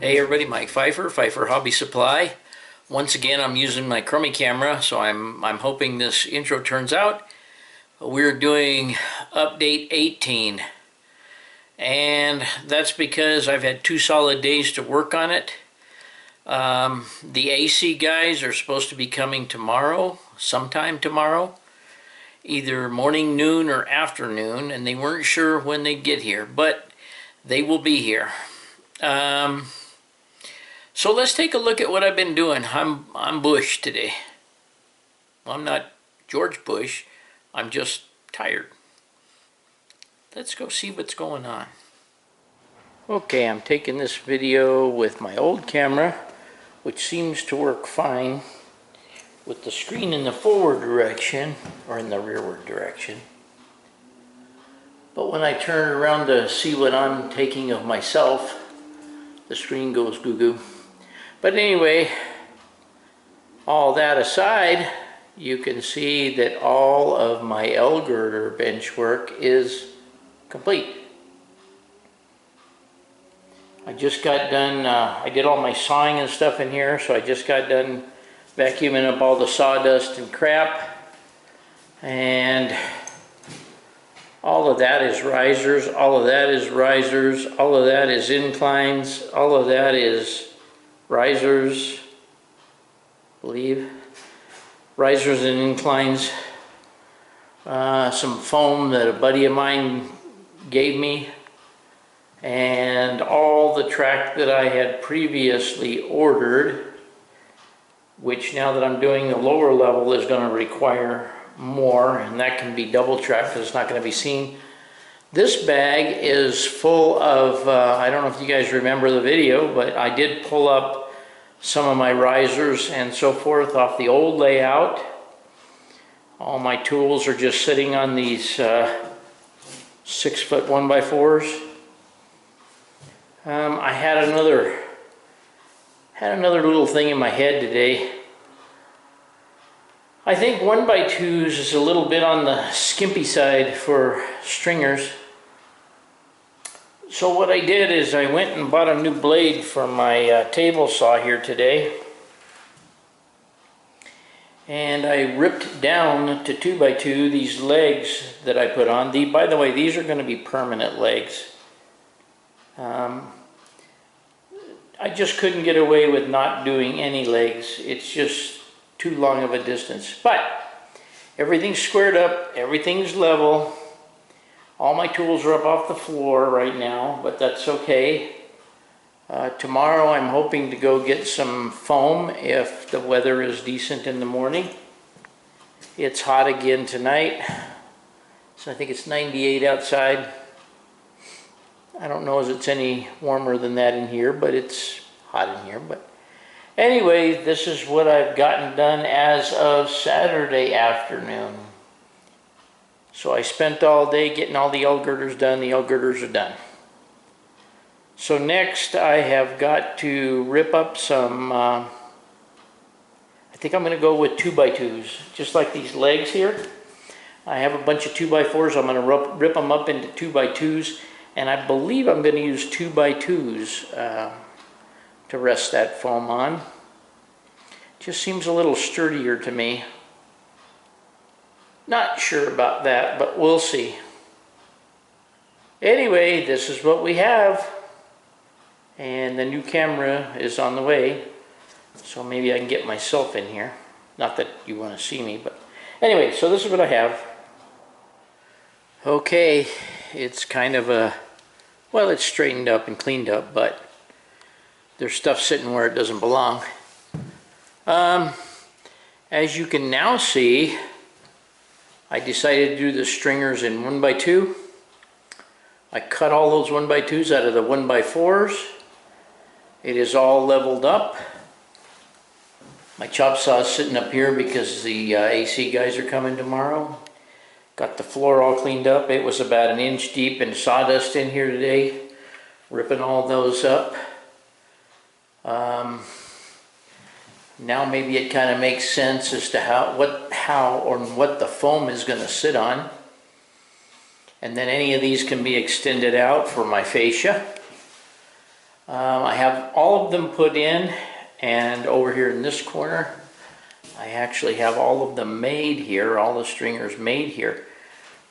Hey everybody, Mike Pfeiffer, Pfeiffer Hobby Supply. Once again, I'm using my Chromie camera, so I'm hoping this intro turns out. We're doing update 18, and that's because I've had 2 solid days to work on it. The AC guys are supposed to be coming tomorrow, sometime tomorrow, either morning, noon, or afternoon, and they weren't sure when they'd get here, but they will be here. So let's take a look at what I've been doing. I'm Bush today. I'm not George Bush. I'm just tired. Let's go see what's going on. Okay, I'm taking this video with my old camera, which seems to work fine with the screen in the forward direction or in the rearward direction. But when I turn around to see what I'm taking of myself, the screen goes goo-goo. But anyway, all that aside, you can see that all of my L-girder bench work is complete. I just got done, I did all my sawing and stuff in here, so I just got done vacuuming up all the sawdust and crap. And all of that is risers, all of that is risers, all of that is inclines, all of that is risers, I believe, risers and inclines, some foam that a buddy of mine gave me, and all the track that I had previously ordered, which now that I'm doing the lower level is going to require more, and that can be double track because it's not going to be seen. This bag is full of, I don't know if you guys remember the video, but I did pull up some of my risers and so forth off the old layout. All my tools are just sitting on these 6-foot 1x4s. I had another little thing in my head today. I think 1x2s is a little bit on the skimpy side for stringers. So what I did is I went and bought a new blade for my table saw here today. And I ripped down to 2x2 these legs that I put on. By the way, these are going to be permanent legs. I just couldn't get away with not doing any legs. It's just too long of a distance. But everything's squared up, everything's level. All my tools are up off the floor right now, but that's okay. Tomorrow I'm hoping to go get some foam if the weather is decent in the morning. It's hot again tonight, so I think it's 98 outside. I don't know if it's any warmer than that in here, but it's hot in here. But anyway, this is what I've gotten done as of Saturday afternoon. So I spent all day getting all the L-girders done. The L-girders are done. So next I have got to rip up some, I think I'm going to go with 2x2s, just like these legs here. I have a bunch of 2x4s. I'm going to rip them up into 2x2s, and I believe I'm going to use 2x2s to rest that foam on. Just seems a little sturdier to me. Not sure about that, but we'll see. Anyway, this is what we have. And the new camera is on the way. So maybe I can get myself in here. Not that you want to see me, but anyway, so this is what I have. Okay, it's kind of a, well, it's straightened up and cleaned up, but there's stuff sitting where it doesn't belong. As you can now see, I decided to do the stringers in 1x2. I cut all those 1x2s out of the 1x4s. It is all leveled up. My chop saw is sitting up here because the AC guys are coming tomorrow. Got the floor all cleaned up. It was about 1 inch deep in sawdust in here today. Ripping all those up. Now maybe it kind of makes sense as to what the foam is going to sit on. And then any of these can be extended out for my fascia. I have all of them put in, and over here in this corner, I actually have all of them made here, all the stringers made here,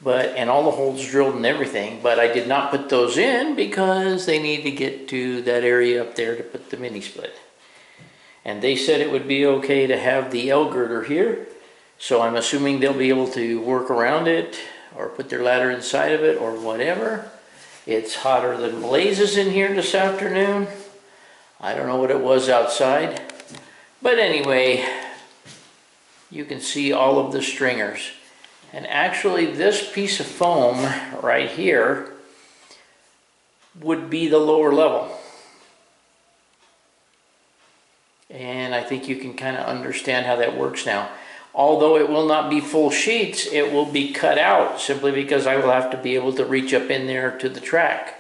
and all the holes drilled and everything, but I did not put those in because they need to get to that area up there to put the mini split. And they said it would be okay to have the L girder here, so I'm assuming they'll be able to work around it or put their ladder inside of it or whatever. It's hotter than blazes in here this afternoon. I don't know what it was outside, but anyway, you can see all of the stringers. And actually this piece of foam right here would be the lower level. And I think you can kind of understand how that works now. Although it will not be full sheets, it will be cut out simply because I will have to be able to reach up in there to the track.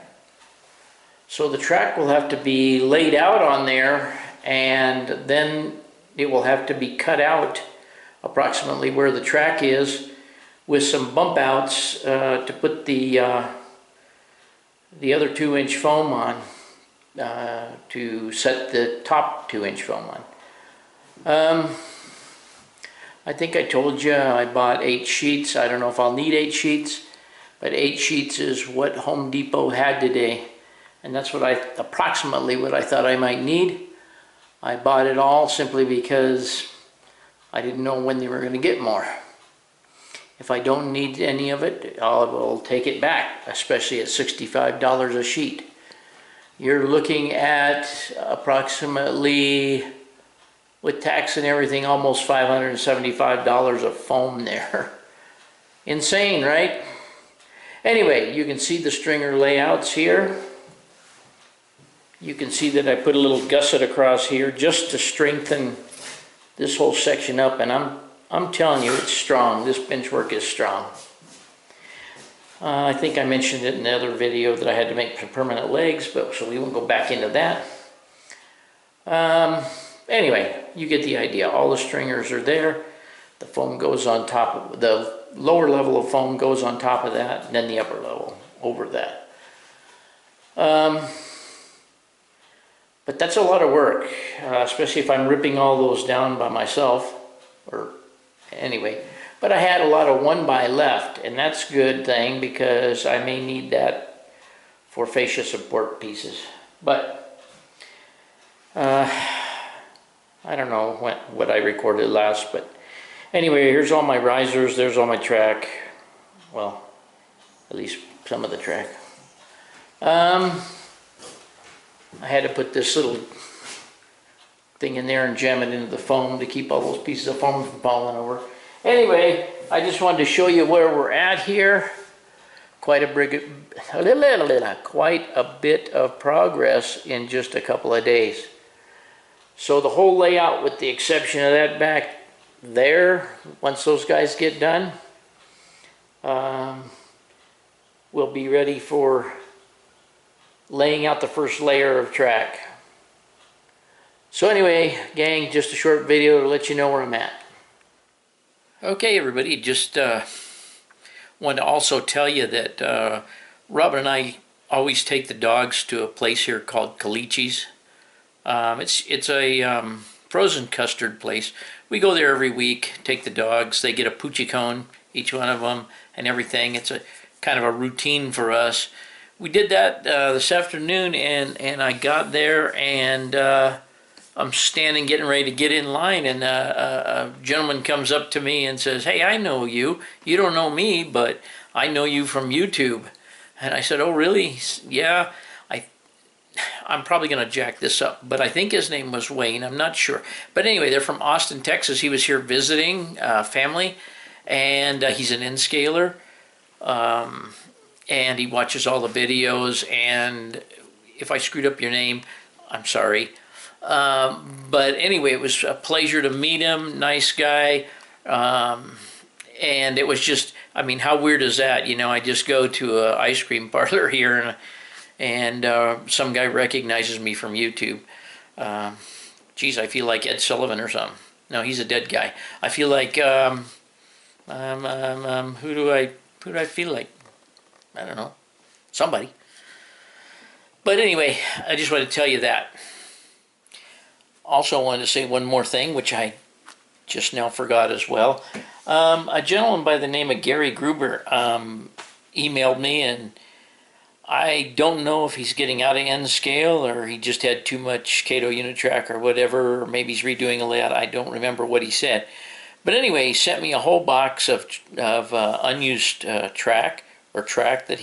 So the track will have to be laid out on there, and then it will have to be cut out approximately where the track is, with some bump outs to put the other 2-inch foam on, to set the top 2-inch foam on. I think I told you I bought 8 sheets. I don't know if I'll need 8 sheets, but 8 sheets is what Home Depot had today, and that's approximately what I thought I might need. I bought it all simply because I didn't know when they were going to get more. If I don't need any of it, I will take it back, especially at $65 a sheet. You're looking at approximately, with tax and everything, almost $575 of foam there. Insane, right? Anyway, you can see the stringer layouts here. You can see that I put a little gusset across here just to strengthen this whole section up, and I'm telling you, it's strong. This benchwork is strong. I think I mentioned it in the other video that I had to make some permanent legs, but so we won't go back into that. Anyway, you get the idea. All the stringers are there. The foam goes on top of the lower level of foam goes on top of that, and then the upper level over that. But that's a lot of work, especially if I'm ripping all those down by myself. Or anyway, but I had a lot of 1x left, and that's a good thing because I may need that for fascia support pieces. But I don't know what I recorded last, but anyway, here's all my risers, there's all my track. Well, at least some of the track. I had to put this little thing in there and jam it into the foam to keep all those pieces of foam from falling over. Anyway, I just wanted to show you where we're at here. Quite a bit of progress in just a couple of days. So the whole layout, with the exception of that back there, once those guys get done, we'll be ready for laying out the first layer of track. So anyway, gang, just a short video to let you know where I'm at. Okay, everybody, just wanted to also tell you that Robin and I always take the dogs to a place here called Calichi's. It's a frozen custard place. We go there every week, take the dogs. They get a poochie cone, each one of them, and everything. It's a kind of a routine for us. We did that this afternoon, and I got there, and I'm standing getting ready to get in line, and a gentleman comes up to me and says, "Hey, I know you. You don't know me, but I know you from YouTube." And I said, "Oh, really?" "Yeah, I'm probably going to jack this up, but I think his name was Wayne. I'm not sure. But anyway, they're from Austin, Texas. He was here visiting family, and he's an N-scaler. And he watches all the videos, and if I screwed up your name, I'm sorry. But anyway, it was a pleasure to meet him. Nice guy. And it was just, I mean, how weird is that? You know, I just go to an ice cream parlor here, and some guy recognizes me from YouTube. Geez, I feel like Ed Sullivan or something. No, he's a dead guy. I feel like, who do I feel like? I don't know. Somebody. But anyway, I just wanted to tell you that. Also wanted to say one more thing, which I just now forgot as well. A gentleman by the name of Gary Gruber emailed me, and I don't know if he's getting out of N scale or he just had too much Cato Unitrack or whatever, or maybe he's redoing a layout. I don't remember what he said. But anyway, he sent me a whole box of unused track that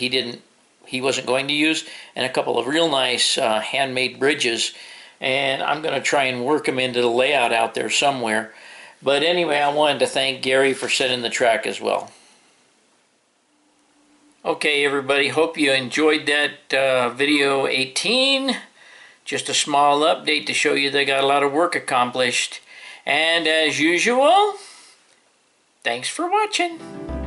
he wasn't going to use, and a couple of real nice handmade bridges. And I'm going to try and work them into the layout out there somewhere. But anyway, I wanted to thank Gary for sending the track as well. Okay, everybody, hope you enjoyed that video 18. Just a small update to show you they got a lot of work accomplished. And as usual, thanks for watching.